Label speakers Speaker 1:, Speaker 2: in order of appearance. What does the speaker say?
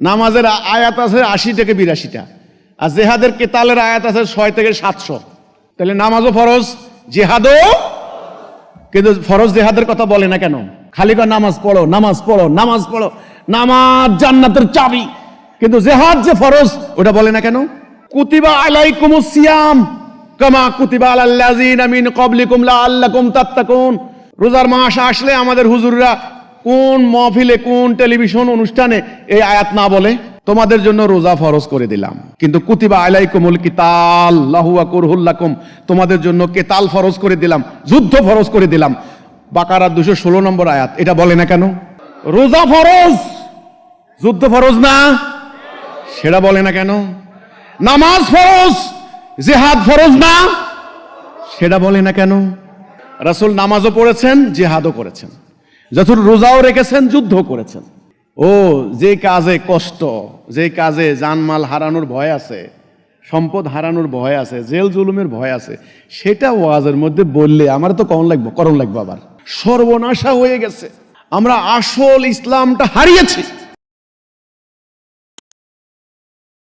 Speaker 1: নামাজের আয়াত আছে 80 থেকে 82টা, আর জেহাদের কেতালের আয়াত আছে 6 থেকে 700। তাহলে নামাজও ফরজ, জেহাদও। কিন্তু ফরজ জেহাদের কথা বলে না কেন? খালি কয় নামাজ পড়ো, নামাজ পড়ো, নামাজ পড়ো, নামাজ জান্নাতের চাবি। কিন্তু জেহাদ যে ফরজ ওটা বলে না কেন? কুতিবা আলাইকুমুস সিয়াম কামা কুতিবা আলাল লাযিনা মিন ক্বাবলিকুম লাআল্লাকুম তাত্তাকুন। রোজার মাস আসলে আমাদের হুজুররা কোন মাহফিলে, কোন টেলিভিশন অনুষ্ঠানে এই আয়াত না বলে? তোমাদের জন্য রোজা ফরজ করে দিলাম। কিন্তু কুতিবা আলাইকুমুল কিতাল লাহুয়া কুরহুল লাকুম, তোমাদের জন্য কেতাল ফরজ করে দিলাম, যুদ্ধ ফরজ করে দিলাম। বাকারা 216 নম্বর আয়াত। এটা বলে না কেন? রোজা ফরজ, যুদ্ধ ফরজ না, সেটা বলে না কেন? নামাজ ফরজ, জিহাদ ফরজ না, সেটা বলে না কেন? রাসূল নামাজও পড়েছেন, জিহাদও করেছেন, যখন রোজাও রেখেছেন, যুদ্ধ করেছেন। ও যে কাজে কষ্ট, যে কাজে জানমাল হারানোর ভয় আছে, সম্পদ হারানোর ভয় আছে, জেল জুলুমের ভয় আছে, সেটা ওয়াজের মধ্যে বললে আমার তো করণ লাগবে। আবার সর্বনাশা হয়ে গেছে, আমরা আসল ইসলামটা হারিয়েছি।